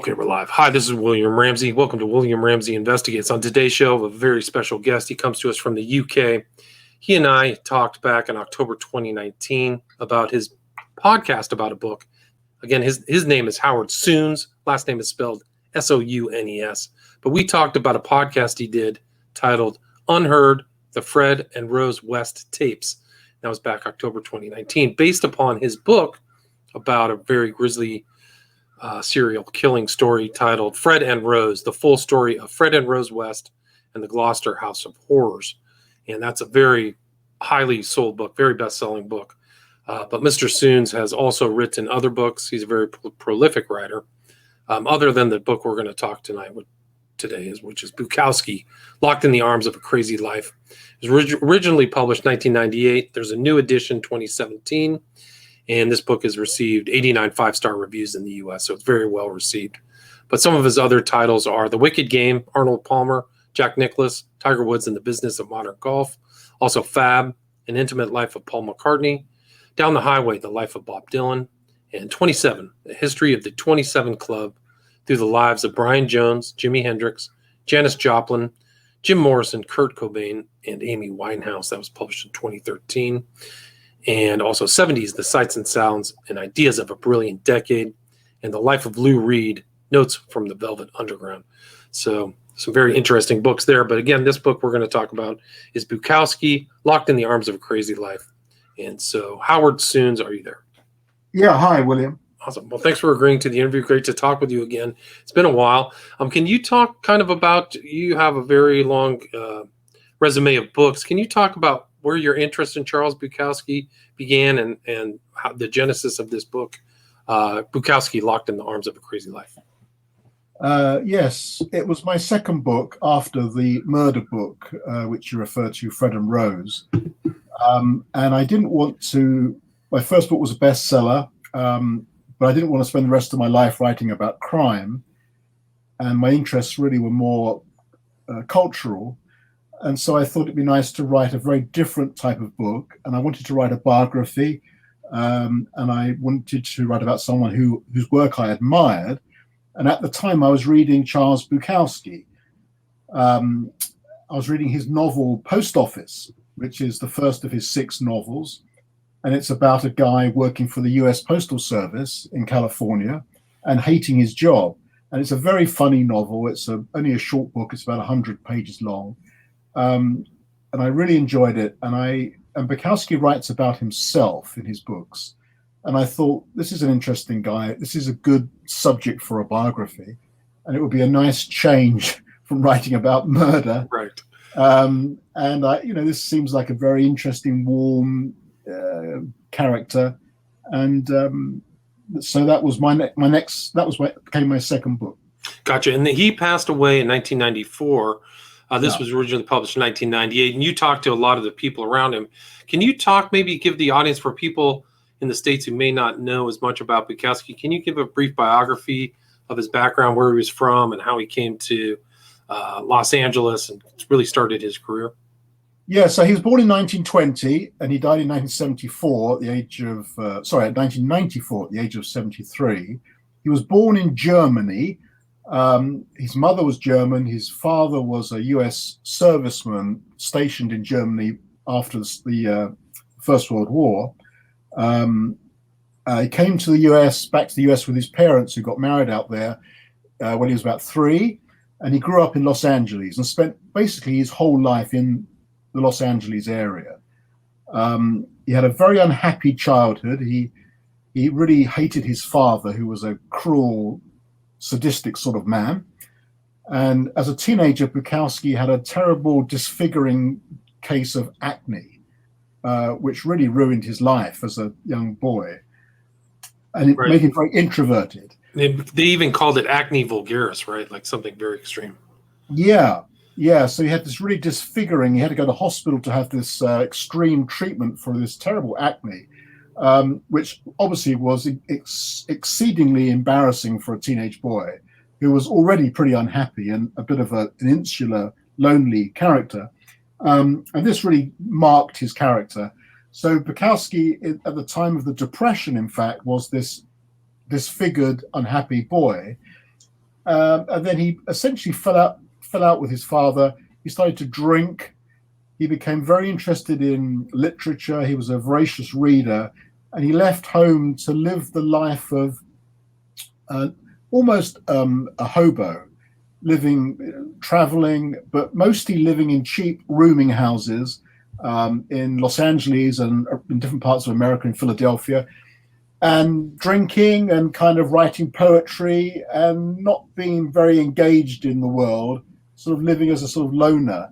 Okay, we're live. Hi, this is William Ramsey. Welcome to William Ramsey Investigates. On today's show, a very special guest. He comes to us from the UK. He and I talked back in October 2019 about his podcast about a book. Again, his name is Howard Sounes. Last name is spelled Sounes. But we talked about a podcast he did titled Unheard, the Fred and Rose West Tapes. That was back October 2019, based upon his book about a very grisly serial killing story titled Fred and Rose, the full story of Fred and Rose West and the Gloucester House of Horrors. And that's a very highly sold book, very best-selling book. But Mr. Sounes has also written other books. He's a very prolific writer. Other than the book we're going to talk today, which is Bukowski, Locked in the Arms of a Crazy Life. It was originally published 1998. There's a new edition 2017. And this book has received 89 five-star reviews in the U.S., so it's very well received. But some of his other titles are The Wicked Game, Arnold Palmer, Jack Nicklaus, Tiger Woods and the Business of Modern Golf, also Fab, An Intimate Life of Paul McCartney, Down the Highway, The Life of Bob Dylan, and 27, The History of the 27 Club, through the lives of Brian Jones, Jimi Hendrix, Janis Joplin, Jim Morrison, Kurt Cobain, and Amy Winehouse. That was published in 2013. And also 70s, The Sights and Sounds and Ideas of a Brilliant Decade, and The Life of Lou Reed, Notes from the Velvet Underground. So some very interesting books there. But again, this book we're going to talk about is Bukowski, Locked in the Arms of a Crazy Life. And so, Howard Sounes, are you there? Yeah, hi, William. Awesome. Well, thanks for agreeing to the interview. Great to talk with you again. It's been a while. Can you talk kind of about, you have a very long resume of books. Can you talk about where your interest in Charles Bukowski began and how the genesis of this book, Bukowski, Locked in the Arms of a Crazy Life? Yes, it was my second book after the murder book, which you referred to, Fred and Rose. And I didn't want to, my first book was a bestseller, but I didn't want to spend the rest of my life writing about crime. And my interests really were more cultural. And so I thought it'd be nice to write a very different type of book. And I wanted to write a biography. And I wanted to write about someone whose work I admired. And at the time I was reading Charles Bukowski. I was reading his novel Post Office, which is the first of his 6 novels. And it's about a guy working for the US Postal Service in California and hating his job. And it's a very funny novel. It's only a short book. It's about 100 pages long. And I really enjoyed it. And Bukowski writes about himself in his books. And I thought, this is an interesting guy. This is a good subject for a biography. And it would be a nice change from writing about murder. Right. This seems like a very interesting, warm character. And so that was what became my second book. Gotcha. And he passed away in 1994. This was originally published in 1998, and you talked to a lot of the people around him. Can you maybe give the audience, for people in the States who may not know as much about Bukowski, can you give a brief biography of his background, where he was from, and how he came to Los Angeles and really started his career? Yeah, so he was born in 1920, and he died in 1994 at the age of, 1994 at the age of 73. He was born in Germany. His mother was German. His father was a US serviceman stationed in Germany after the First World War. He came to back to the US with his parents, who got married out there when he was about 3. And he grew up in Los Angeles and spent basically his whole life in the Los Angeles area. He had a very unhappy childhood. He really hated his father, who was a cruel, sadistic sort of man. And as a teenager, Bukowski had a terrible, disfiguring case of acne, which really ruined his life as a young boy. And it made him very introverted. They even called it acne vulgaris, right? Like something very extreme. Yeah. So he had this really disfiguring. He had to go to hospital to have this extreme treatment for this terrible acne. Which obviously was exceedingly embarrassing for a teenage boy who was already pretty unhappy and a bit of an insular, lonely character. And this really marked his character. So Bukowski, at the time of the Depression, in fact, was this disfigured, unhappy boy. And then he essentially fell out with his father. He started to drink. He became very interested in literature. He was a voracious reader, and he left home to live the life of almost a hobo, traveling, but mostly living in cheap rooming houses in Los Angeles and in different parts of America, in Philadelphia, and drinking and kind of writing poetry and not being very engaged in the world, sort of living as a sort of loner.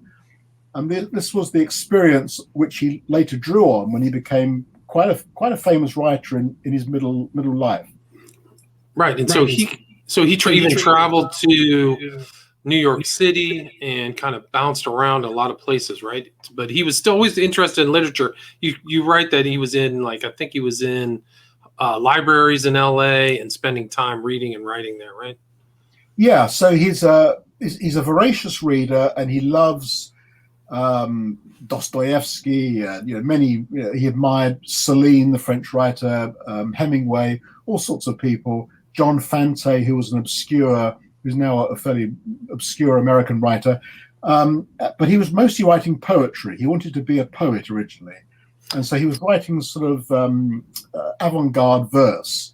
And this was the experience which he later drew on when he became quite a famous writer in his middle life. Right, and so he even traveled to New York City and kind of bounced around a lot of places, right? But he was still always interested in literature. You write that he was in, like, I think he was in libraries in LA and spending time reading and writing there, right? Yeah, so he's a voracious reader, and he loves Dostoevsky. He admired Celine, the French writer, Hemingway, all sorts of people. John Fante, who's now a fairly obscure American writer, but he was mostly writing poetry. He wanted to be a poet originally, and so he was writing sort of avant-garde verse,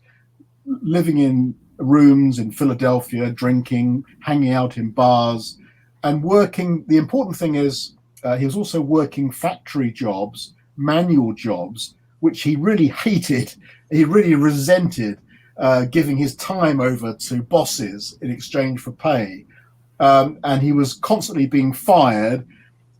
living in rooms in Philadelphia, drinking, hanging out in bars, and working. The important thing is he was also working factory jobs, manual jobs, which he really hated. He really resented, giving his time over to bosses in exchange for pay. And he was constantly being fired,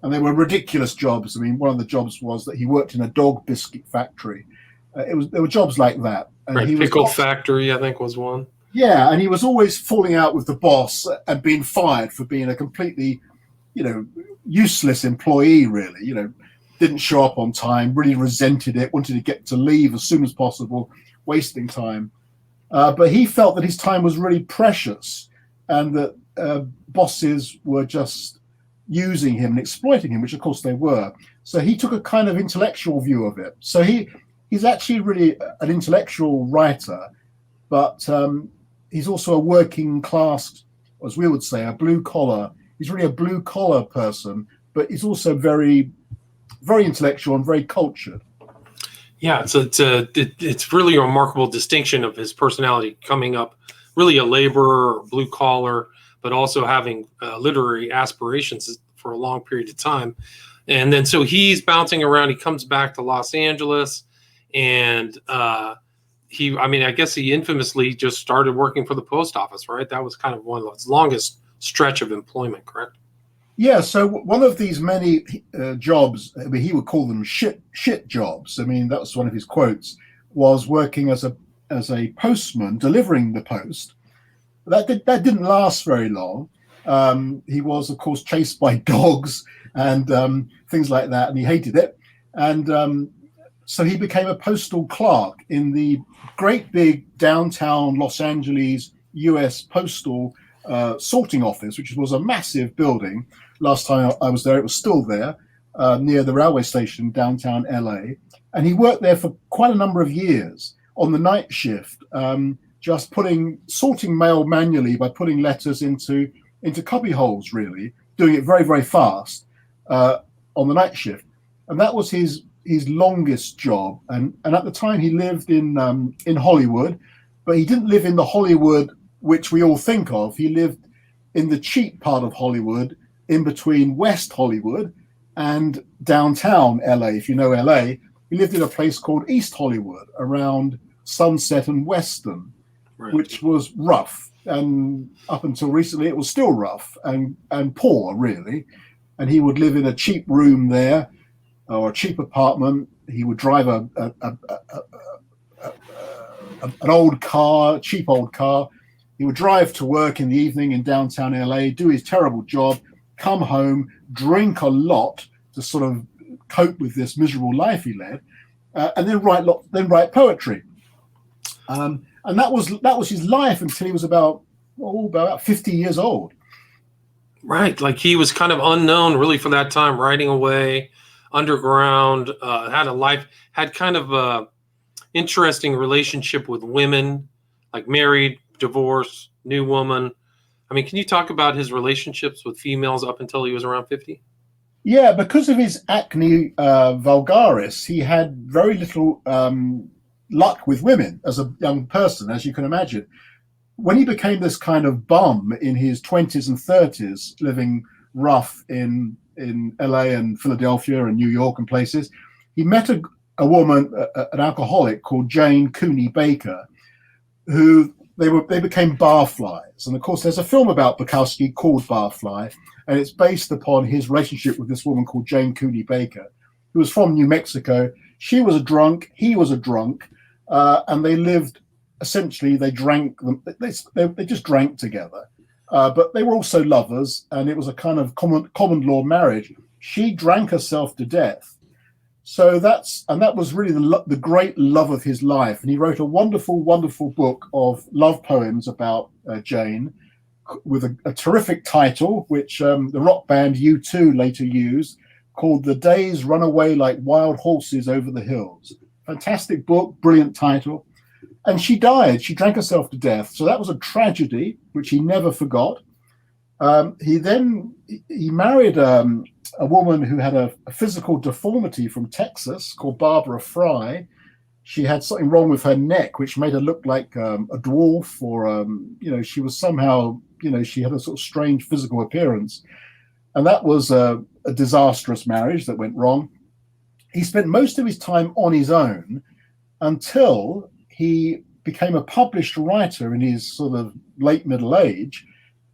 and they were ridiculous jobs. I mean, one of the jobs was that he worked in a dog biscuit factory. There were jobs like that. And right, pickle factory, I think, was one. Yeah, and he was always falling out with the boss and being fired for being a completely, useless employee, really. Didn't show up on time, really resented it, wanted to get to leave as soon as possible, wasting time. But he felt that his time was really precious, and that bosses were just using him and exploiting him, which of course they were. So he took a kind of intellectual view of it. So he's actually really an intellectual writer, but he's also a working class, as we would say, a blue collar. He's really a blue collar person, but he's also very, very intellectual and very cultured. Yeah, it's really a remarkable distinction of his personality, coming up really a laborer, blue collar, but also having literary aspirations for a long period of time. And then so he's bouncing around. He comes back to Los Angeles, and I guess he infamously just started working for the post office, right? That was kind of one of his longest stretch of employment, correct? Yeah, so one of these many jobs, I mean, he would call them shit jobs. I mean, that was one of his quotes, was working as a postman, delivering the post. That didn't last very long. He was, of course, chased by dogs and things like that, and he hated it. And so he became a postal clerk in the great big downtown Los Angeles U.S. postal sorting office, which was a massive building. Last time I was there, it was still there, near the railway station, downtown LA. And he worked there for quite a number of years on the night shift, just sorting mail manually by putting letters into cubby holes, really, doing it very, very fast on the night shift. And that was his longest job. And at the time he lived in Hollywood, but he didn't live in the Hollywood which we all think of. He lived in the cheap part of Hollywood, in between West Hollywood and downtown LA. If you know LA, he lived in a place called East Hollywood, around Sunset and Western, right, which was rough. And up until recently, it was still rough and poor, really. And he would live in a cheap room there, or a cheap apartment. He would drive an old car, cheap old car. He would drive to work in the evening in downtown LA, do his terrible job, come home, drink a lot to sort of cope with this miserable life he led, and then write poetry. And that was his life until he was about 50 years old. Right, like he was kind of unknown really for that time, writing away, underground, had kind of a interesting relationship with women, like married, divorced, new woman, I mean, can you talk about his relationships with females up until he was around 50? Yeah, because of his acne vulgaris, he had very little luck with women as a young person, as you can imagine. When he became this kind of bum in his 20s and 30s, living rough in LA and Philadelphia and New York and places, he met a woman, an alcoholic called Jane Cooney Baker, who they became barflies. And of course, there's a film about Bukowski called Barfly, and it's based upon his relationship with this woman called Jane Cooney Baker, who was from New Mexico. She was a drunk, he was a drunk, and they lived, essentially, they drank, they just drank together. But they were also lovers, and it was a kind of common law marriage. She drank herself to death. So that was really the great love of his life. And he wrote a wonderful, wonderful book of love poems about Jane, with a terrific title, which the rock band U2 later used, called "The Days Run Away Like Wild Horses Over the Hills." Fantastic book, brilliant title. And she died. She drank herself to death. So that was a tragedy, which he never forgot. He married a woman who had a physical deformity from Texas called Barbara Fry. She had something wrong with her neck, which made her look like a dwarf, or she was somehow, she had a sort of strange physical appearance. And that was a disastrous marriage that went wrong. He spent most of his time on his own until he became a published writer in his sort of late middle age,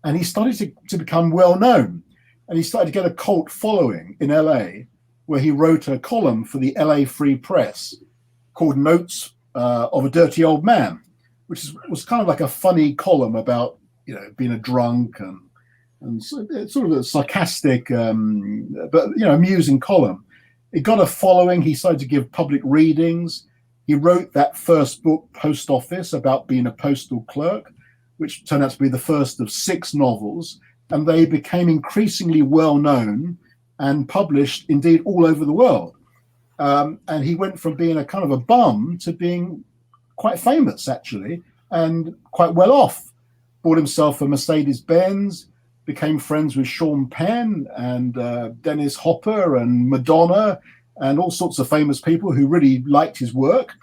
and he started to become well known. And he started to get a cult following in LA, where he wrote a column for the LA Free Press called Notes of a Dirty Old Man, which was kind of like a funny column about, being a drunk and sort of a sarcastic, but amusing column. It got a following. He started to give public readings. He wrote that first book, Post Office, about being a postal clerk, which turned out to be the first of 6 novels. And they became increasingly well known and published, indeed, all over the world. And he went from being a kind of a bum to being quite famous, actually, and quite well off. Bought himself a Mercedes-Benz, became friends with Sean Penn and Dennis Hopper and Madonna and all sorts of famous people who really liked his work,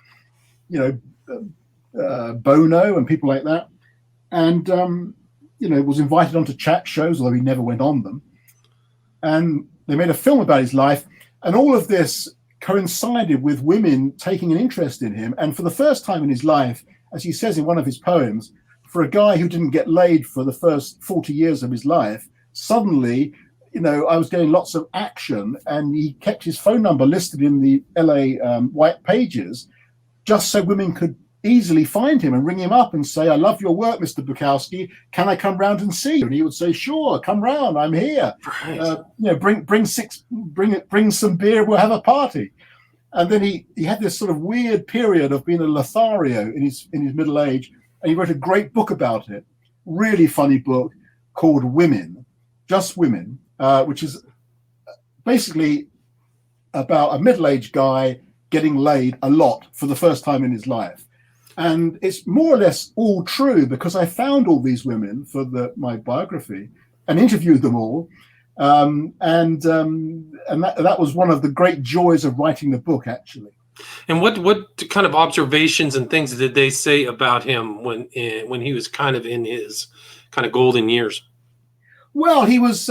Bono and people like that. And, was invited onto chat shows, although he never went on them. And they made a film about his life. And all of this coincided with women taking an interest in him. And for the first time in his life, as he says in one of his poems, for a guy who didn't get laid for the first 40 years of his life, suddenly, I was getting lots of action, and he kept his phone number listed in the LA white pages just so women could easily find him and ring him up and say, "I love your work, Mr. Bukowski. Can I come round and see you?" And he would say, "Sure, come round. I'm here. Right. Bring some beer. We'll have a party." And then he had this sort of weird period of being a Lothario in his middle age, and he wrote a great book about it. Really funny book called Women, Just Women, which is basically about a middle-aged guy getting laid a lot for the first time in his life. And it's more or less all true, because I found all these women for my biography and interviewed them all. And that was one of the great joys of writing the book, actually. And what kind of observations and things did they say about him when he was kind of in his kind of golden years? Well, he was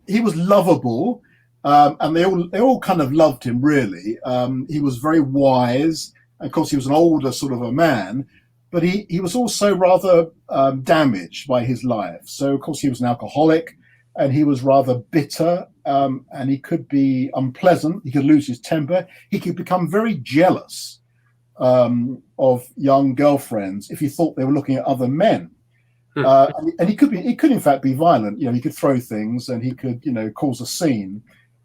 lovable, and they all kind of loved him, really. He was very wise. Of course, he was an older sort of a man, but he was also rather damaged by his life. So, of course, he was an alcoholic, and he was rather bitter, and he could be unpleasant. He could lose his temper. He could become very jealous of young girlfriends if he thought they were looking at other men. And he could in fact be violent. He could throw things, and he could, cause a scene.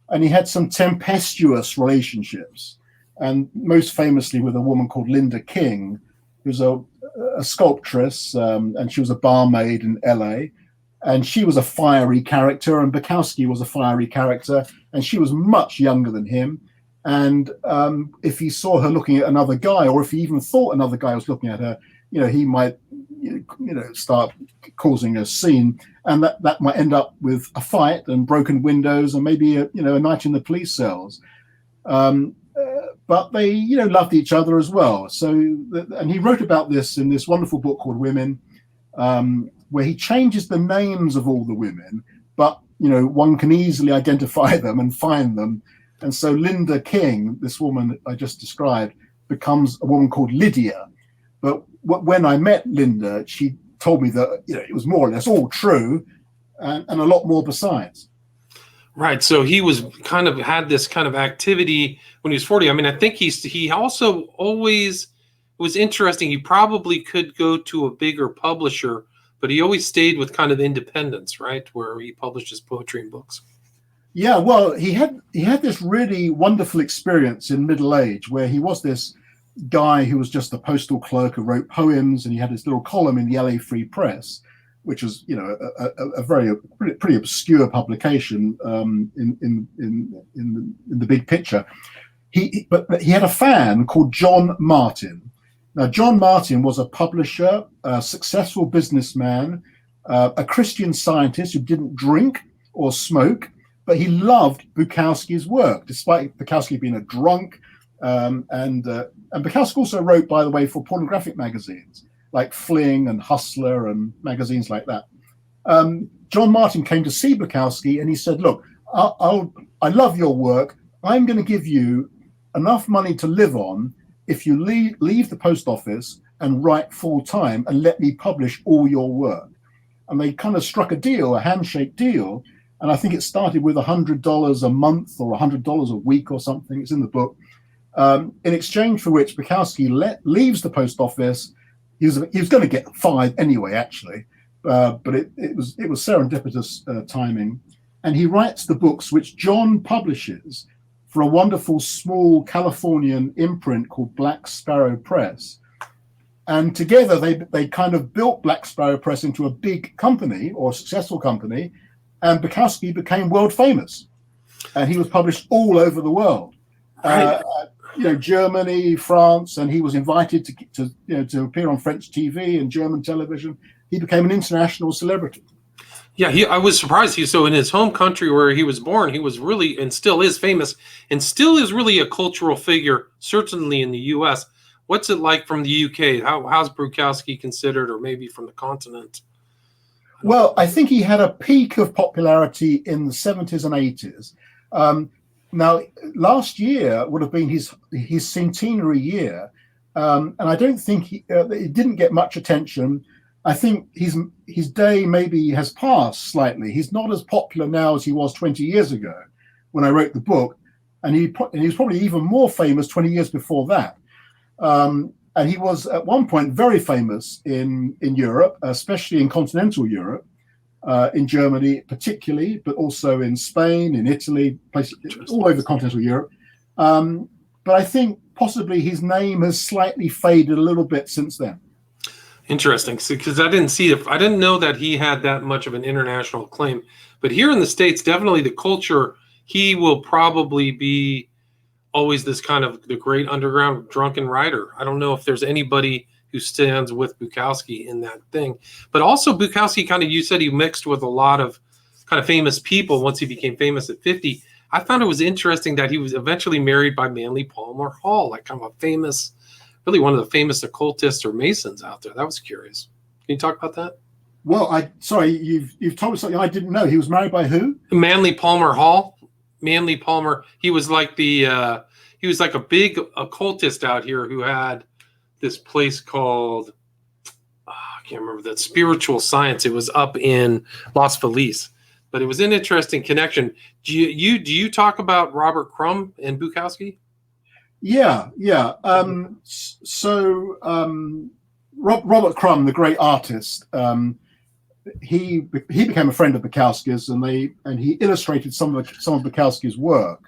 And he had some tempestuous relationships, and most famously with a woman called Linda King, who's a sculptress, and she was a barmaid in LA. And she was a fiery character, and Bukowski was a fiery character, and she was much younger than him. And if he saw her looking at another guy, or if he even thought another guy was looking at her, he might, start causing a scene, and that might end up with a fight and broken windows and maybe a night in the police cells. But they loved each other as well. So and he wrote about this in this wonderful book called Women, where he changes the names of all the women, but one can easily identify them and find them. And so Linda King, this woman I just described, becomes a woman called Lydia. But when I met Linda, she told me that it was more or less all true, and a lot more besides. Right. So he was kind of had this kind of activity when he was 40. I mean, I think he also always, it was interesting. He probably could go to a bigger publisher, but he always stayed with kind of independence, right? Where he published his poetry and books. Yeah, well, he had this really wonderful experience in middle age where he was this guy who was just a postal clerk who wrote poems, and he had this little column in the LA Free Press, which was a very pretty obscure publication in the big picture. But he had a fan called John Martin. Now, John Martin was a publisher, a successful businessman, a Christian Scientist who didn't drink or smoke, but he loved Bukowski's work, despite Bukowski being a drunk. And Bukowski also wrote, by the way, for pornographic magazines like Fling and Hustler and magazines like that. John Martin came to see Bukowski and he said, look, I love your work. I'm going to give you enough money to live on if you leave the post office and write full time and let me publish all your work. And they kind of struck a handshake deal. And I think it started with $100 a month or $100 a week or something. It's in the book. In exchange for which Bukowski leaves the post office. He was going to get fired anyway, actually, but it was serendipitous timing. And he writes the books which John publishes for a wonderful small Californian imprint called Black Sparrow Press. And together they kind of built Black Sparrow Press into a big company or a successful company. And Bukowski became world famous. And he was published all over the world. Right. Germany, France, and he was invited to appear on French TV and German television. He became an international celebrity. Yeah, I was surprised. So in his home country where he was born, he was really, and still is famous, and still is really a cultural figure, certainly in the U.S. What's it like from the U.K.? How's Bukowski considered, or maybe from the continent? Well, I think he had a peak of popularity in the 70s and 80s. Now, last year would have been his centenary year, and I don't think it didn't get much attention. I think his day maybe has passed slightly. He's not as popular now as he was 20 years ago when I wrote the book, and he was probably even more famous 20 years before that. And he was at one point very famous in Europe, especially in continental Europe. In Germany particularly, but also in Spain, in Italy, places all over continental Europe. But I think possibly his name has slightly faded a little bit since then. Interesting, because I didn't know that he had that much of an international acclaim. But here in the States, definitely the culture, he will probably be always this kind of the great underground drunken writer. I don't know if there's anybody who stands with Bukowski in that thing. But also Bukowski you said he mixed with a lot of kind of famous people once he became famous at 50. I found it was interesting that he was eventually married by Manly Palmer Hall, like kind of a famous, really one of the famous occultists or Masons out there. That was curious. Can you talk about that? Well, you've told me something I didn't know. He was married by who? Manly Palmer Hall. Manly Palmer. He was like he was like a big occultist out here who had this place called, I can't remember, that Spiritual Science. It was up in Las Feliz, but it was an interesting connection. Do you talk about Robert Crumb and Bukowski? Yeah. Robert Crumb, the great artist, he became a friend of Bukowski's, and he illustrated some of Bukowski's work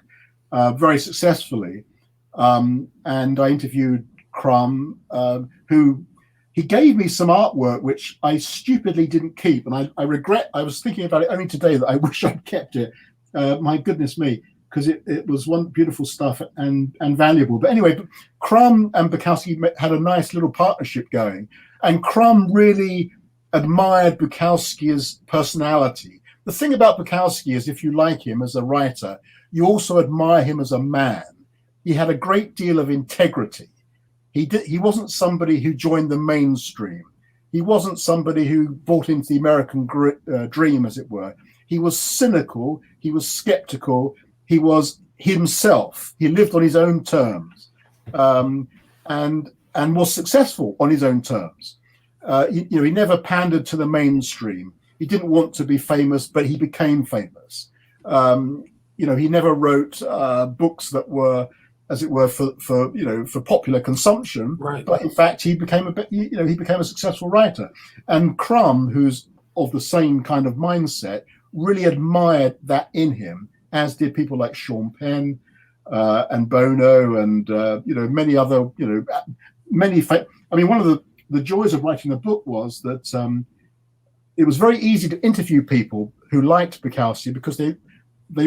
very successfully. And I interviewed Crumb, who he gave me some artwork which I stupidly didn't keep, and I regret. I was thinking about it only today that I wish I'd kept it. My goodness me, because it was one beautiful stuff and valuable. But anyway, Crumb and Bukowski had a nice little partnership going, and Crumb really admired Bukowski's personality. The thing about Bukowski is, if you like him as a writer, you also admire him as a man. He had a great deal of integrity. He wasn't somebody who joined the mainstream. He wasn't somebody who bought into the American dream, as it were. He was cynical. He was skeptical. He was himself. He lived on his own terms, and was successful on his own terms. He never pandered to the mainstream. He didn't want to be famous, but he became famous. He never wrote books that were, as it were, for popular consumption. Right. But in fact, he became a successful writer. And Crumb, who's of the same kind of mindset, really admired that in him, as did people like Sean Penn and Bono and many other one of the joys of writing the book was that it was very easy to interview people who liked Bukowski because they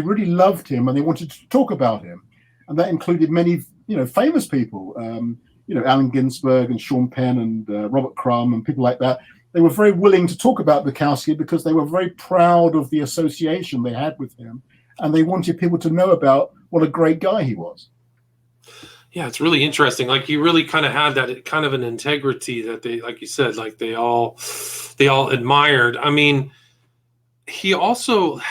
really loved him and they wanted to talk about him. And that included many, famous people, Allen Ginsberg and Sean Penn and Robert Crumb and people like that. They were very willing to talk about Bukowski because they were very proud of the association they had with him. And they wanted people to know about what a great guy he was. Yeah, it's really interesting. Like, he really kind of had that kind of an integrity that they, like you said, like they all admired. I mean, he also...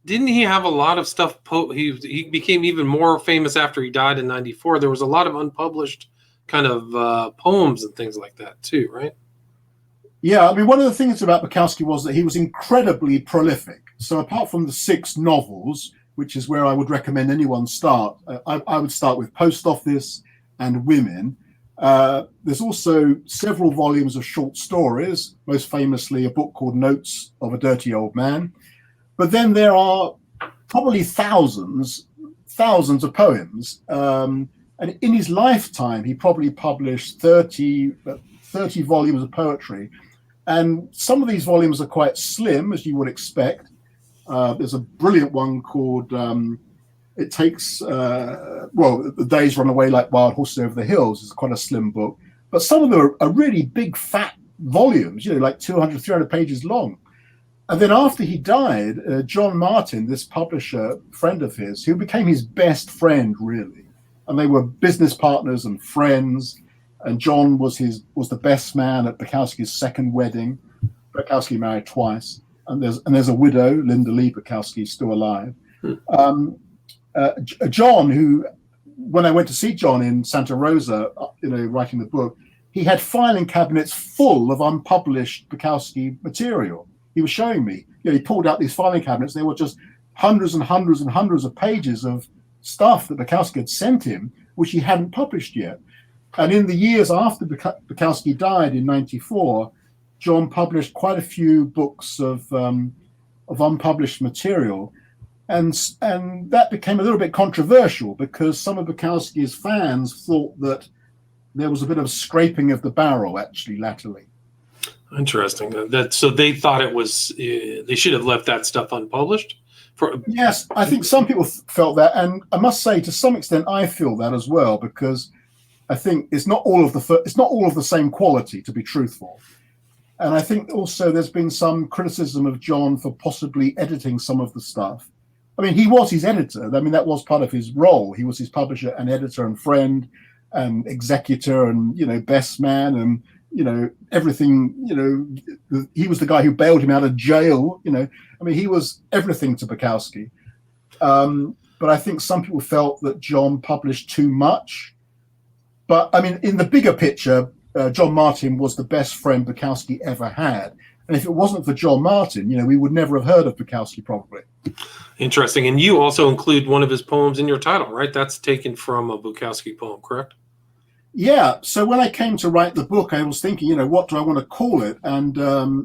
Didn't he have a lot of stuff? He became even more famous after he died in '94. There was a lot of unpublished kind of poems and things like that too, right? Yeah, I mean, one of the things about Bukowski was that he was incredibly prolific. So apart from the 6 novels, which is where I would recommend anyone start, I would start with Post Office and Women. There's also several volumes of short stories, most famously a book called Notes of a Dirty Old Man. But then there are probably thousands of poems. And in his lifetime, he probably published 30 volumes of poetry. And some of these volumes are quite slim, as you would expect. There's a brilliant one called It Takes, The Days Run Away Like Wild Horses Over the Hills. It's quite a slim book. But some of them are really big, fat volumes, like 200, 300 pages long. And then after he died, John Martin, this publisher friend of his, who became his best friend, really, and they were business partners and friends. And John was the best man at Bukowski's second wedding. Bukowski married twice, and there's a widow, Linda Lee Bukowski, still alive. John, who, when I went to see John in Santa Rosa, writing the book, he had filing cabinets full of unpublished Bukowski material. He was showing me, he pulled out these filing cabinets. They were just hundreds and hundreds and hundreds of pages of stuff that Bukowski had sent him, which he hadn't published yet. And in the years after Bukowski died in '94, John published quite a few books of unpublished material. And that became a little bit controversial because some of Bukowski's fans thought that there was a bit of scraping of the barrel, actually, latterly. Interesting. So they thought it was they should have left that stuff unpublished. Yes, I think some people felt that, and I must say, to some extent, I feel that as well, because I think it's not all of the same quality, to be truthful. And I think also there's been some criticism of John for possibly editing some of the stuff. I mean, he was his editor. I mean, that was part of his role. He was his publisher and editor and friend and executor and best man and everything, he was the guy who bailed him out of jail, I mean, he was everything to Bukowski. But I think some people felt that John published too much. But I mean, in the bigger picture, John Martin was the best friend Bukowski ever had. And if it wasn't for John Martin, we would never have heard of Bukowski probably. Interesting. And you also include one of his poems in your title, right? That's taken from a Bukowski poem, correct? Yeah. So when I came to write the book, I was thinking, what do I want to call it? And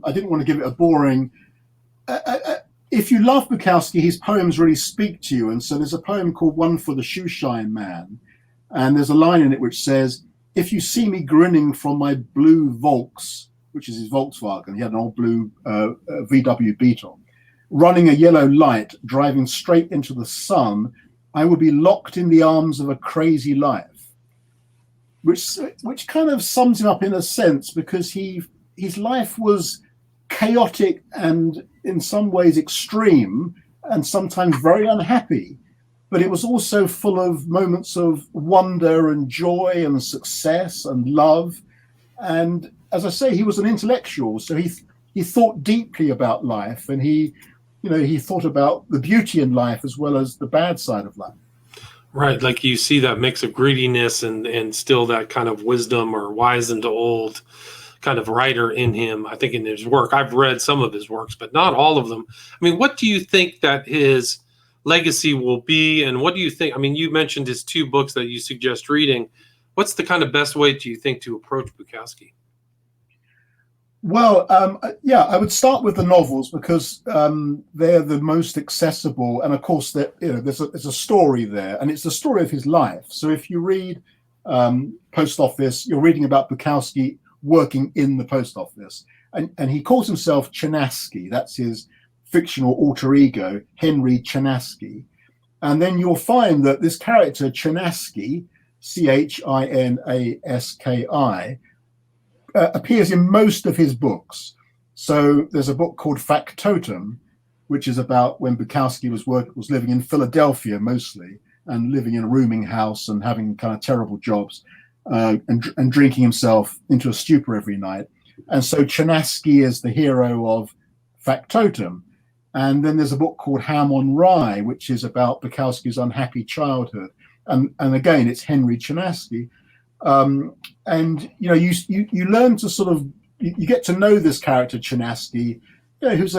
I didn't want to give it a boring... if you love Bukowski, his poems really speak to you. And so there's a poem called One for the Shoeshine Man. And there's a line in it which says, if you see me grinning from my blue Volks, which is his Volkswagen, he had an old blue VW Beetle, running a yellow light, driving straight into the sun, I would be locked in the arms of a crazy life, which kind of sums him up in a sense, because his life was chaotic and in some ways extreme and sometimes very unhappy, but it was also full of moments of wonder and joy and success and love. And as I say, he was an intellectual, so he thought deeply about life, and he thought about the beauty in life as well as the bad side of life. Right, like you see that mix of greediness and still that kind of wisdom or wise and old kind of writer in him. I think in his work, I've read some of his works, but not all of them. I mean, what do you think that his legacy will be, and what do you think? I mean, you mentioned his 2 books that you suggest reading. What's the kind of best way, do you think, to approach Bukowski? Well, I would start with the novels because they're the most accessible, and of course, there's a story there, and it's the story of his life. So if you read Post Office, you're reading about Bukowski working in the post office, and he calls himself Chinaski. That's his fictional alter ego, Henry Chinaski. And then you'll find that this character Chinaski, Chinaski, appears in most of his books. So there's a book called Factotum, which is about when Bukowski was living in Philadelphia mostly, and living in a rooming house and having kind of terrible jobs, and drinking himself into a stupor every night. And so Chinaski is the hero of Factotum. And then there's a book called Ham on Rye, which is about Bukowski's unhappy childhood. And again, it's Henry Chinaski. And you learn to sort of, you get to know this character Chinaski, who's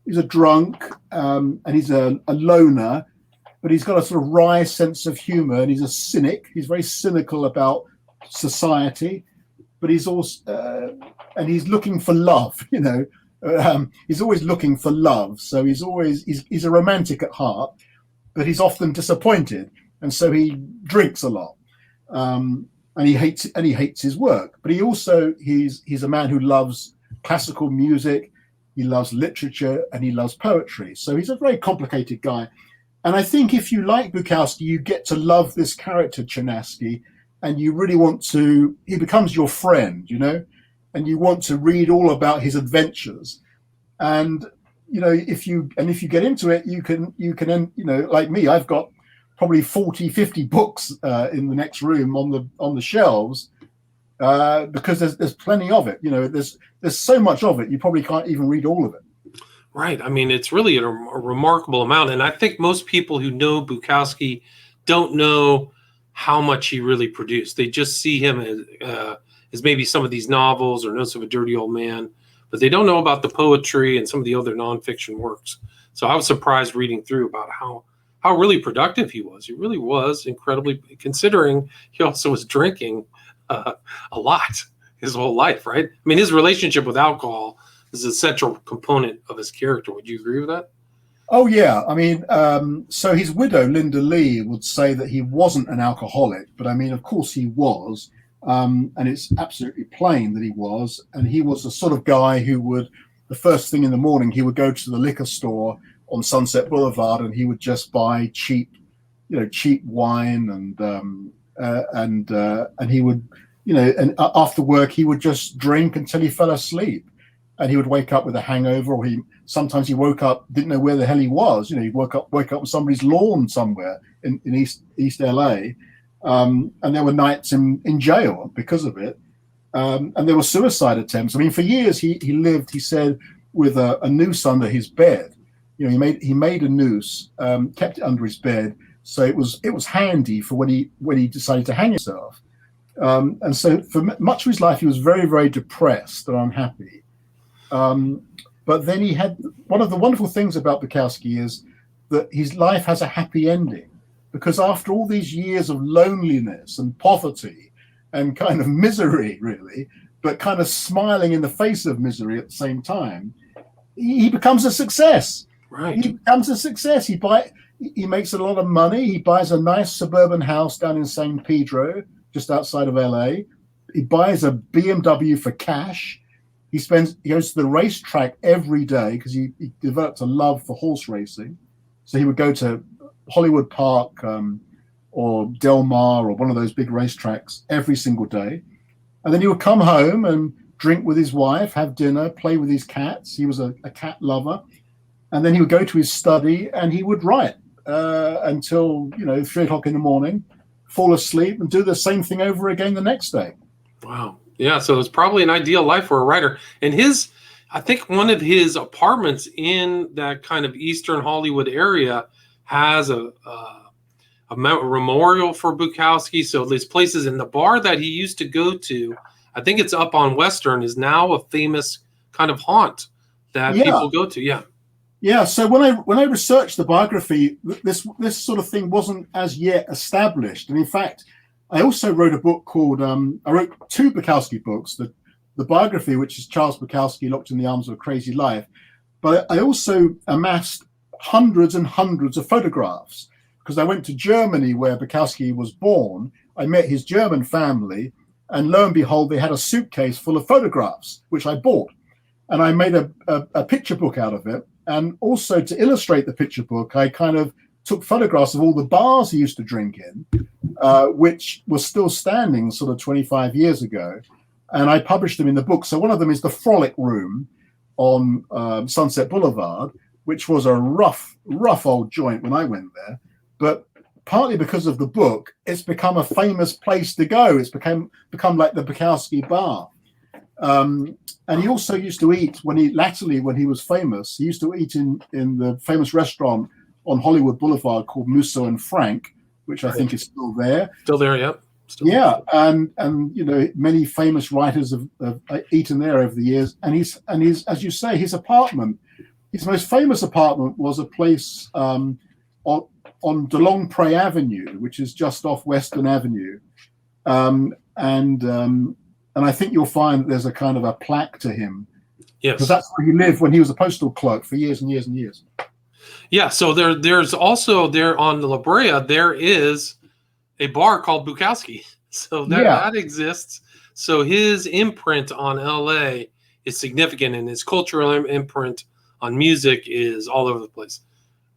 he's a drunk, and he's a loner, but he's got a sort of wry sense of humor, and he's a cynic. He's very cynical about society, but he's also and he's looking for love. He's always looking for love. So he's a romantic at heart, but he's often disappointed, and so he drinks a lot. And he hates his work, but he's a man who loves classical music, he loves literature, and he loves poetry. So he's a very complicated guy. And I think if you like Bukowski, you get to love this character Chinaski, and you really he becomes your friend, and you want to read all about his adventures. And if you get into it, you can like me, I've got probably 40, 50 books in the next room on the shelves, because there's plenty of it. There's so much of it, you probably can't even read all of it. Right. I mean, it's really a remarkable amount. And I think most people who know Bukowski don't know how much he really produced. They just see him as maybe some of these novels or Notes of a Dirty Old Man, but they don't know about the poetry and some of the other nonfiction works. So I was surprised reading through about how really productive he was. He really was incredibly, considering he also was drinking a lot his whole life, right? I mean, his relationship with alcohol is a central component of his character. Would you agree with that? Oh, yeah. I mean, so his widow, Linda Lee, would say that he wasn't an alcoholic, but I mean, of course he was. And it's absolutely plain that he was. And he was the sort of guy who would, the first thing in the morning, he would go to the liquor store on Sunset Boulevard, and he would just buy cheap wine, and he would, and after work he would just drink until he fell asleep, and he would wake up with a hangover, or sometimes he woke up, didn't know where the hell he was. He'd wake up on somebody's lawn somewhere in East LA, and there were nights in jail because of it, and there were suicide attempts. I mean, for years he lived, he said, with a noose under his bed. He made a noose, kept it under his bed, so it was handy for when he decided to hang himself. And so for much of his life, he was very, very depressed and unhappy. But then he had, one of the wonderful things about Bukowski is that his life has a happy ending, because after all these years of loneliness and poverty and kind of misery, really, but kind of smiling in the face of misery at the same time, he becomes a success. Right. He becomes a success. He makes a lot of money. He buys a nice suburban house down in San Pedro, just outside of LA. He buys a BMW for cash. He goes to the racetrack every day because he developed a love for horse racing. So he would go to Hollywood Park or Del Mar or one of those big racetracks every single day. And then he would come home and drink with his wife, have dinner, play with his cats. He was a cat lover. And then he would go to his study and he would write until, 3 o'clock in the morning, fall asleep and do the same thing over again the next day. Wow. Yeah. So it's probably an ideal life for a writer. And I think one of his apartments in that kind of Eastern Hollywood area has a memorial for Bukowski. So there's places in the bar that he used to go to. I think it's up on Western, is now a famous kind of haunt that people go to. Yeah. Yeah. So when I researched the biography, this sort of thing wasn't as yet established. And in fact, I also wrote a book called I wrote 2 Bukowski books. The biography, which is Charles Bukowski, Locked in the Arms of a Crazy Life. But I also amassed hundreds and hundreds of photographs because I went to Germany where Bukowski was born. I met his German family, and lo and behold, they had a suitcase full of photographs, which I bought. And I made a picture book out of it. And also to illustrate the picture book, I kind of took photographs of all the bars he used to drink in, which was still standing sort of 25 years ago. And I published them in the book. So one of them is the Frolic Room on Sunset Boulevard, which was a rough old joint when I went there. But partly because of the book, it's become a famous place to go. It's become like the Bukowski bar. And he also used to eat when he was famous. He used to eat in the famous restaurant on Hollywood Boulevard called Musso and Frank, which I think is still there. Still there, yep. Yeah, and many famous writers have eaten there over the years. And he's as you say, his apartment, his most famous apartment was a place on DeLong Pré Avenue, which is just off Western Avenue, and I think you'll find there's a kind of a plaque to him. Yes, because that's where he lived when he was a postal clerk for years and years and years. Yeah, so there's also there on the La Brea, there is a bar called Bukowski. So that exists. So his imprint on LA is significant, and his cultural imprint on music is all over the place.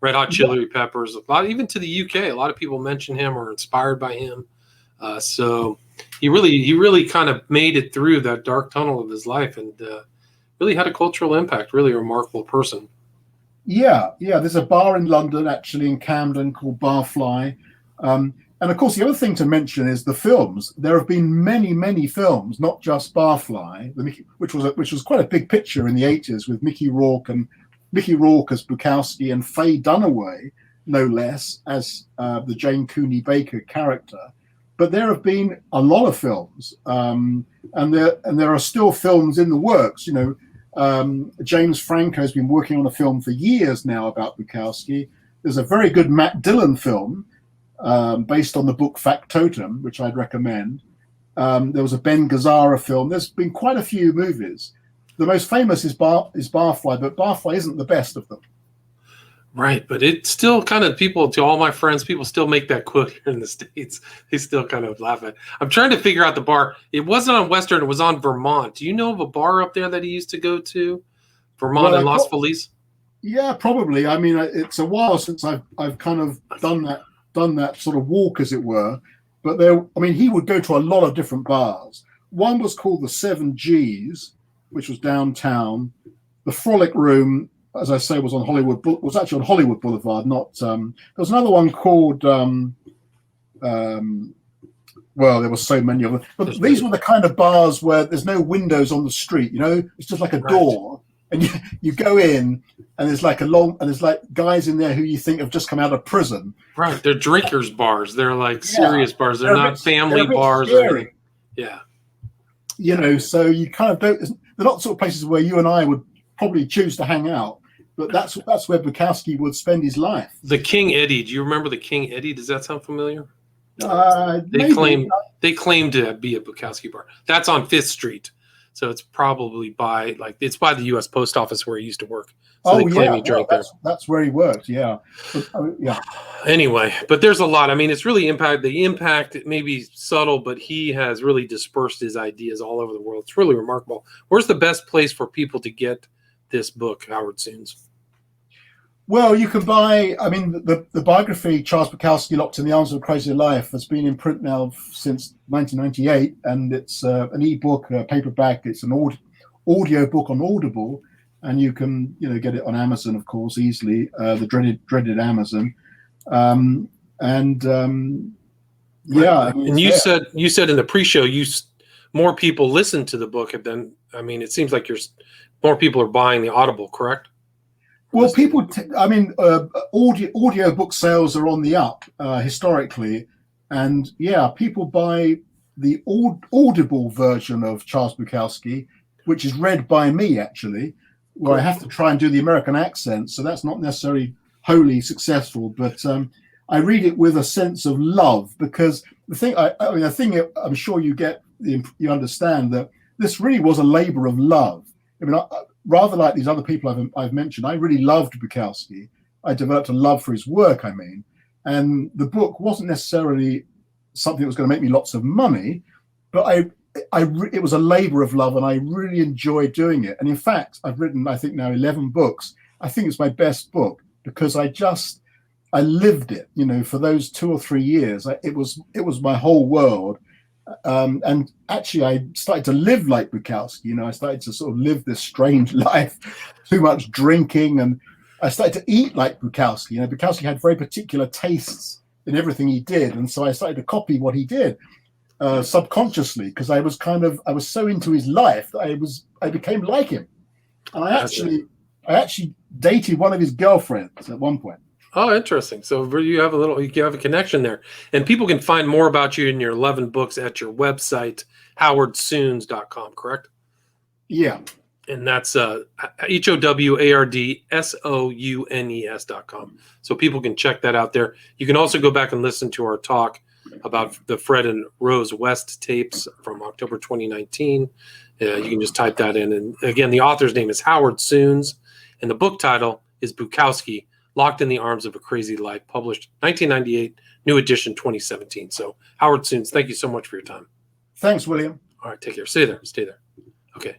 Red Hot Chili Peppers, a lot, even to the UK, a lot of people mention him or are inspired by him. So he really kind of made it through that dark tunnel of his life and really had a cultural impact, really a remarkable person. Yeah. There's a bar in London, actually in Camden, called Barfly. And of course, the other thing to mention is the films. There have been many, many films, not just Barfly, which was quite a big picture in the 80s with Mickey Rourke as Bukowski and Faye Dunaway, no less, as the Jane Cooney Baker character. But there have been a lot of films, and there are still films in the works. James Franco has been working on a film for years now about Bukowski. There's a very good Matt Dillon film based on the book Factotum, which I'd recommend. There was a Ben Gazzara film. There's been quite a few movies. The most famous is Barfly, but Barfly isn't the best of them. Right, but it's still kind of to all my friends, people still make that quote here in the States. They still kind of laugh at it. I'm trying to figure out the bar. It wasn't on Western, it was on Vermont. Do you know of a bar up there that he used to go to? Vermont and Las Feliz? Yeah, probably. I mean, it's a while since I've kind of done that sort of walk, as it were. But he would go to a lot of different bars. One was called the 7 Gs, which was downtown. The Frolic Room, as I say, was actually on Hollywood Boulevard. Not there was another one called. Well, there were so many of them, but these were the kind of bars where there's no windows on the street. It's just like a door, and you go in, and there's like guys in there who you think have just come out of prison. Right, they're drinkers' bars. They're like serious bars. They're not family bars. Scary. Yeah. So you kind of don't. They're not the sort of places where you and I would probably choose to hang out, but that's where Bukowski would spend his life. The King Eddie. Do you remember the King Eddie? Does that sound familiar? They claim to be a Bukowski bar. That's on 5th Street, so it's probably by the U.S. Post Office where he used to work. So they claim he drank there. That's where he worked. Yeah. Anyway, but there's a lot. I mean, it's really the impact. It may be subtle, but he has really dispersed his ideas all over the world. It's really remarkable. Where's the best place for people to get this book, Howard Sounes? Well, you can buy. I mean, the biography Charles Bukowski, Locked in the Arms of a Crazy Life, has been in print now since 1998, and it's an e-book, a paperback. It's an audio book on Audible, and you can get it on Amazon, of course, easily. The dreaded Amazon, and yeah. I mean, and you said in the pre-show more people listen to the book than, I mean, it seems like more people are buying the Audible, correct? Well, audio book sales are on the up historically, and yeah, people buy the Audible version of Charles Bukowski, which is read by me actually, where I have to try and do the American accent, so that's not necessarily wholly successful, but I read it with a sense of love, because the thing I'm sure you understand that this really was a labor of love. I mean, rather like these other people I've mentioned, I really loved Bukowski. I developed a love for his work, and the book wasn't necessarily something that was going to make me lots of money, but it was a labor of love, and I really enjoyed doing it. And in fact, I've written, I think now 11 books. I think it's my best book because I lived it, for those 2 or 3 years. It was my whole world. And actually, I started to live like Bukowski. I started to sort of live this strange life, too much drinking, and I started to eat like Bukowski. Bukowski had very particular tastes in everything he did, and so I started to copy what he did subconsciously, because I was so into his life that I became like him. And I actually dated one of his girlfriends at one point. Oh, interesting. So you have a connection there, and people can find more about you in your 11 books at your website, howardsounes.com, correct? Yeah. And that's HOWARDSOUNES.com. So people can check that out there. You can also go back and listen to our talk about the Fred and Rose West tapes from October 2019. You can just type that in. And again, the author's name is Howard Sounes, and the book title is Bukowski, Locked in the Arms of a Crazy Life, published 1998, new edition 2017. So, Howard Sounes, thank you so much for your time. Thanks, William. All right, take care. Stay there. Okay.